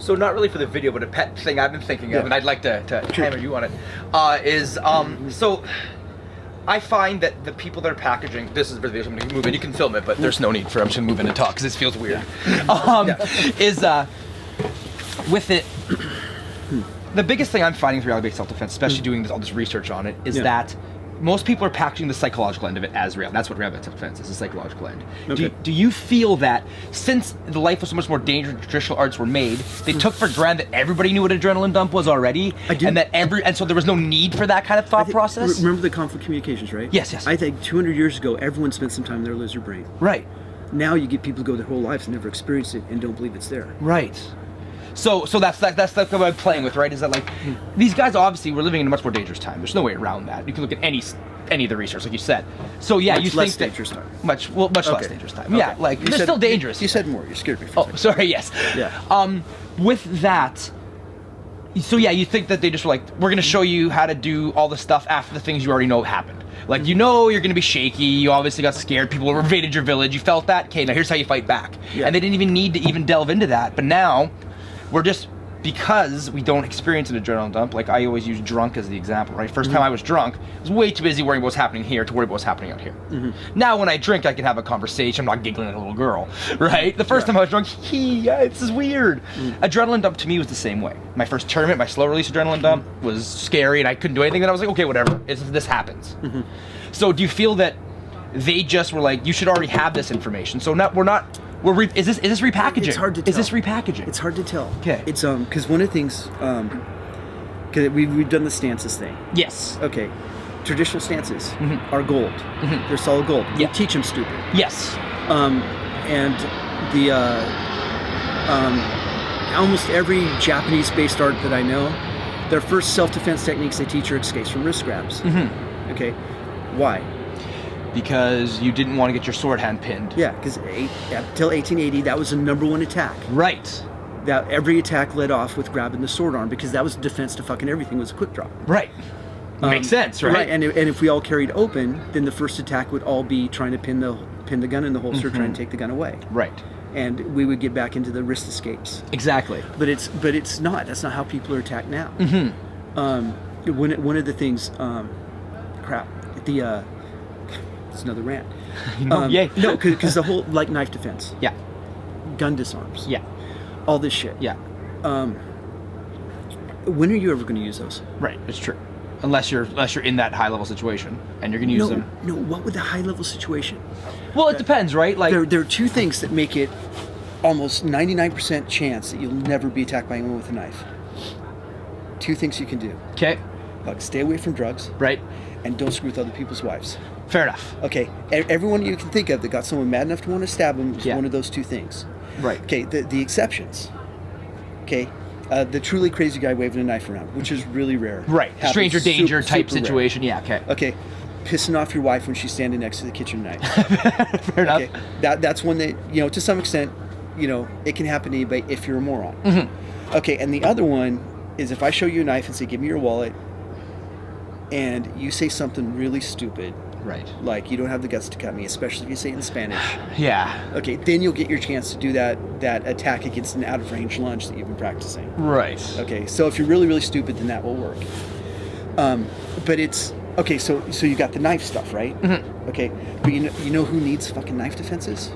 So not really for the video, but a pet thing I've been thinking of, and I'd like to hammer you on it, so I find that the people that are packaging, this is video, I'm going to move in, you can film it, but there's no need for, I'm just going to move in and talk because this feels weird, with it, the biggest thing I'm finding with reality-based self-defense, especially doing all this research on it, is that most people are packaging the psychological end of it as real. That's what reality-based self-defense is, the psychological end. Okay. Do you feel that since the life was so much more dangerous, traditional arts were made, they took for granted that everybody knew what adrenaline dump was already, I do. and so there was no need for that kind of thought process? Remember the conflict communications, right? Yes. I think 200 years ago, everyone spent some time in their lizard brain. Right. Now you get people who go their whole lives and never experience it and don't believe it's there. Right. So that's what I'm playing with, right? Is that like these guys obviously were living in a much more dangerous time. There's no way around that. You can look at any of the research, like you said. So yeah, Much you less think dangerous time. Much less dangerous time. Okay. Yeah, like they're still dangerous. You said more. You scared me. For a second. Sorry. Yes. Yeah. With that. So yeah, you think that they just were like, we're gonna show you how to do all the stuff after the things you already know happened. Like, you know you're gonna be shaky, you obviously got scared, people invaded your village, you felt that, okay, now here's how you fight back. Yeah. And they didn't even need to even delve into that, but now, we're just, because we don't experience an adrenaline dump, like I always use drunk as the example, right? First time I was drunk, I was way too busy worrying about what's happening here to worry about what's happening out here. Now when I drink, I can have a conversation, I'm not giggling at a little girl, right? The first time I was drunk, this is weird. Adrenaline dump to me was the same way. My first tournament, my slow release adrenaline dump was scary and I couldn't do anything, and I was like, okay, whatever, this happens. So do you feel that they just were like, you should already have this information, so is this repackaging? It's hard to tell. Is this repackaging? It's hard to tell. Okay. It's because one of the things, because we've done the stances thing. Yes. Okay. Traditional stances are gold. They're solid gold. Yeah. We teach them stupid. Yes. And the almost every Japanese-based art that I know, their first self-defense techniques they teach are escapes from wrist grabs. Okay. Why? Because you didn't want to get your sword hand pinned. Yeah, because until 1880, that was the #1 attack. Right. That every attack led off with grabbing the sword arm because that was defense to fucking everything, was a quick drop. Right. Makes sense, right? Right, and if we all carried open, then the first attack would all be trying to pin the gun in the holster, trying to take the gun away. Right. And we would get back into the wrist escapes. Exactly. But it's not. That's not how people are attacked now. One of the things, it's another rant. Yay. No, because the whole, like, knife defense. Yeah. Gun disarms. Yeah. All this shit. Yeah. When are you ever going to use those? Right. It's true. Unless you're in that high level situation and you're going to use them. No. What would the high level situation? Well, it depends, right? Like there are two things that make it almost 99% chance that you'll never be attacked by anyone with a knife. Two things you can do. Okay. Like, stay away from drugs. Right. And don't screw with other people's wives. Fair enough. Okay. Everyone you can think of that got someone mad enough to want to stab them is one of those two things. Right. Okay. The exceptions. Okay. The truly crazy guy waving a knife around, which is really rare. Right. Happens Stranger danger type super situation. Rare. Yeah. Okay. Okay. Pissing off your wife when she's standing next to the kitchen knife. Fair enough. Okay. That's one that, to some extent, it can happen to anybody if you're a moron. Okay. And the other one is if I show you a knife and say, give me your wallet, and you say something really stupid. Right. Like, you don't have the guts to cut me, especially if you say it in Spanish. Yeah. Okay, then you'll get your chance to do that attack against an out-of-range lunge that you've been practicing. Right. Okay, so if you're really, really stupid, then that will work. But it's... Okay, so you got the knife stuff, right? Okay, but you know who needs fucking knife defenses?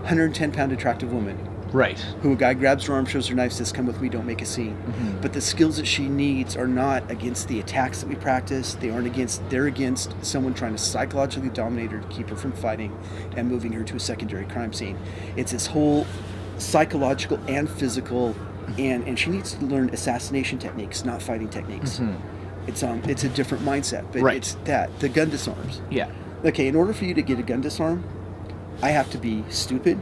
110-pound attractive woman. Right. Who a guy grabs her arm, shows her knife, says, come with me, don't make a scene. But the skills that she needs are not against the attacks that we practice. They're against someone trying to psychologically dominate her to keep her from fighting and moving her to a secondary crime scene. It's this whole psychological and physical, and she needs to learn assassination techniques, not fighting techniques. It's a different mindset, but it's the gun disarms. Yeah. Okay, in order for you to get a gun disarm, I have to be stupid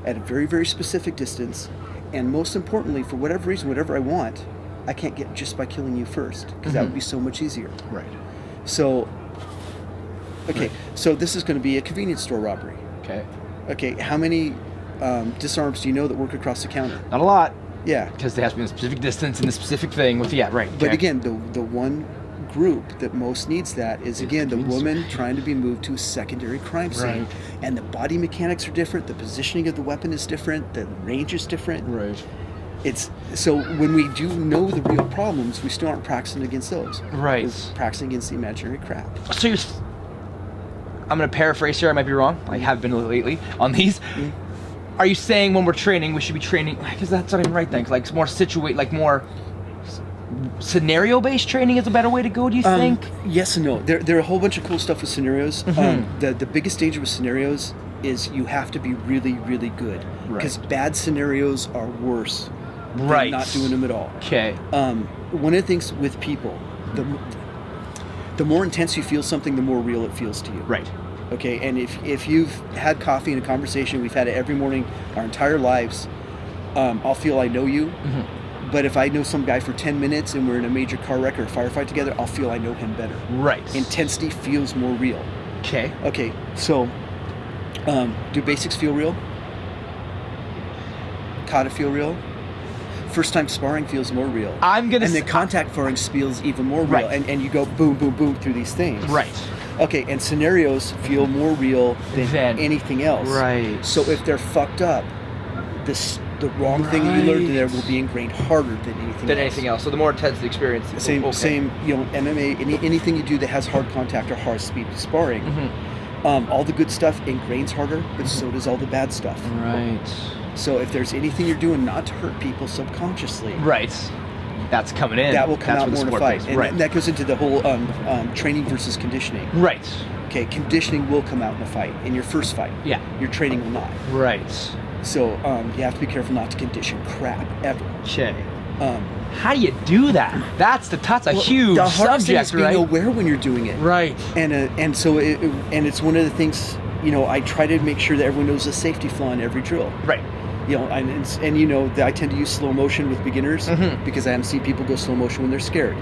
at a very, very specific distance, and most importantly, for whatever reason, whatever I want, I can't get just by killing you first, because that would be so much easier. Right. So, okay, so this is going to be a convenience store robbery. Okay. Okay, how many disarms do you know that work across the counter? Not a lot. Yeah. Because they have to be in a specific distance and a specific thing with, right. Okay. But again, the one group that most needs that is, again, the woman trying to be moved to a secondary crime scene. Right. And the body mechanics are different, the positioning of the weapon is different, the range is different. Right. It's so when we do know the real problems, we still aren't practicing against those. Right. We're practicing against the imaginary crap. So I'm going to paraphrase here. I might be wrong. I have been lately on these. Are you saying when we're training, we should be training? Because that's not even right. Things like more more scenario-based training is a better way to go. Do you think? Yes and no. There are a whole bunch of cool stuff with scenarios. The biggest danger with scenarios is you have to be really, really good because bad scenarios are worse than not doing them at all. Okay. One of the things with people, the more intense you feel something, the more real it feels to you. Right. Okay, and if you've had coffee and a conversation, we've had it every morning our entire lives, I'll feel I know you. But if I know some guy for 10 minutes and we're in a major car wreck or a firefight together, I'll feel I know him better. Right. Intensity feels more real. Okay. Okay, so do basics feel real? Kata feel real? First time sparring feels more real. And the contact sparring feels even more real. Right. And you go boom, boom, boom through these things. Right. Okay, and scenarios feel more real than anything else. Right. So if they're fucked up, the wrong thing that you learned there will be ingrained harder than anything else. So the more intense the experience. Same, MMA, anything you do that has hard contact or hard speed sparring, all the good stuff ingrains harder, but so does all the bad stuff. Right. So if there's anything you're doing not to hurt people subconsciously, that's coming in. That will come out more in a fight. And that goes into the whole training versus conditioning. Right. Okay, conditioning will come out in a fight, in your first fight. Yeah. Your training will not. Right. So you have to be careful not to condition crap ever. Okay. How do you do that? That's a huge the hardest thing subject, is being right? aware when you're doing it. Right. And so it's one of the things, I try to make sure that everyone knows the safety flaw in every drill. Right. I tend to use slow motion with beginners because I haven't seen people go slow motion when they're scared.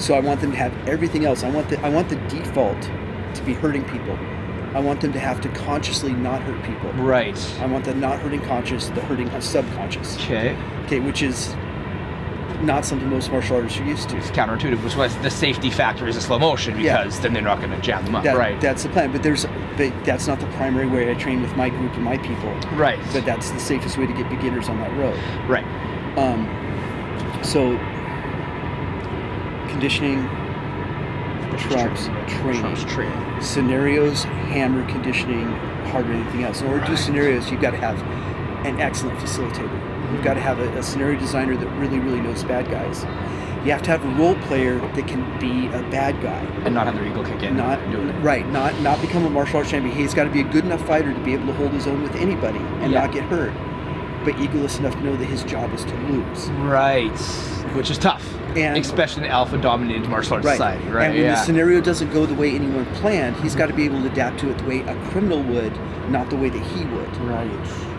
So I want them to have everything else. I want the default to be hurting people. I want them to have to consciously not hurt people. Right. I want the not hurting conscious, the hurting subconscious. Okay, which is not something most martial artists are used to. It's counterintuitive, which was the safety factor is a slow motion because then they're not going to jam them up. Right. That's the plan, but that's not the primary way I train with my group and my people. Right. But that's the safest way to get beginners on that road. Right. So conditioning trumps training. Scenarios hammer conditioning harder than anything else. In order to do scenarios, you've got to have an excellent facilitator. You've got to have a scenario designer that really, really knows bad guys. You have to have a role player that can be a bad guy and not have their ego kick in. Not become a martial arts champion. He's got to be a good enough fighter to be able to hold his own with anybody and not get hurt, but egoless enough to know that his job is to lose. Right. Which is tough, and especially in an alpha-dominated martial arts society. Right. And when the scenario doesn't go the way anyone planned, he's got to be able to adapt to it the way a criminal would, not the way that he would. Right.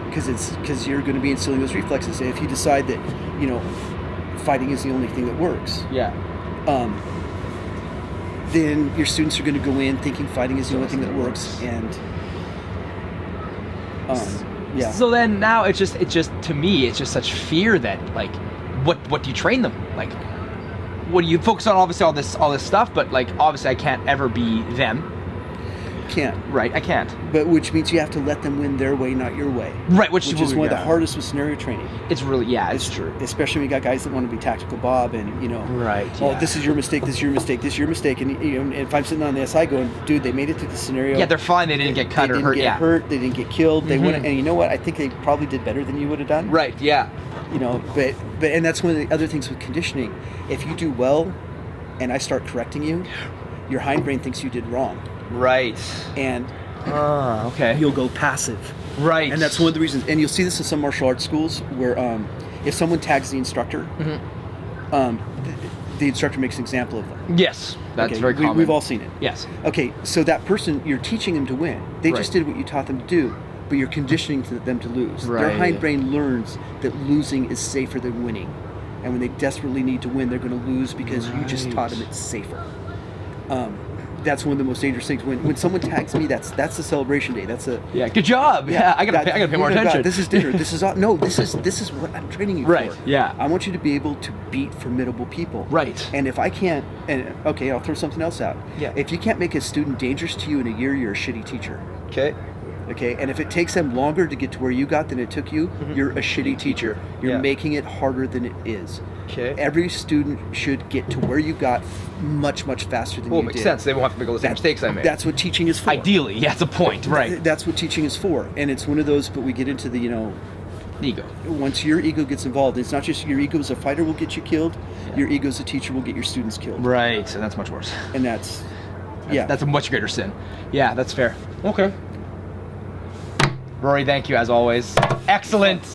Because you're going to be instilling those reflexes. And if you decide that, fighting is the only thing that works. Yeah. Then your students are going to go in thinking fighting is the only thing that works, and So then now it's just to me it's just such fear that like, what do you train them like? What do you focus on? Obviously all this stuff, but like obviously I can't ever be them. Can't. Right, I can't. But which means you have to let them win their way, not your way. Right, which is one of the hardest with scenario training. It's really, it's true. Especially when you got guys that want to be tactical Bob and, Right, this is your mistake, this is your mistake, this is your mistake. And, and if I'm sitting on the SI going, dude, they made it through the scenario. Yeah, they're fine. They didn't get cut or hurt. They didn't get hurt. They didn't get killed. They wouldn't, and you know what? I think they probably did better than you would have done. Right, yeah. But and that's one of the other things with conditioning. If you do well and I start correcting you, your hindbrain thinks you did wrong. Right. And okay. You'll go passive. Right. And that's one of the reasons. And you'll see this in some martial arts schools where if someone tags the instructor, the instructor makes an example of them. Yes. That's very common. We've all seen it. Yes. Okay, so that person, you're teaching them to win. They just did what you taught them to do, but you're conditioning them to lose. Right. Their hindbrain learns that losing is safer than winning. And when they desperately need to win, they're going to lose because you just taught them it's safer. That's one of the most dangerous things. When someone tags me, that's the celebration day. That's good job. Yeah, I gotta pay more attention. This is dinner. This is this is what I'm training you for. Yeah. I want you to be able to beat formidable people. Right. And if I can't, I'll throw something else out. Yeah. If you can't make a student dangerous to you in a year, you're a shitty teacher. Okay. Okay, and if it takes them longer to get to where you got than it took you, you're a shitty teacher. You're Yeah. making it harder than it is. Okay. Every student should get to where you got much, much faster than Well, it you makes did. sense. They won't have to make all the same mistakes I made. That's what teaching is for. Ideally, yeah, it's a point, right? That's what teaching is for. And it's one of those, but we get into the, Ego. once your ego gets involved, it's not just your ego as a fighter will get you killed, your ego as a teacher will get your students killed. Right, and that's much worse. And that's yeah. That's a much greater sin. Yeah, that's fair. Okay. Rory, thank you as always. Excellent.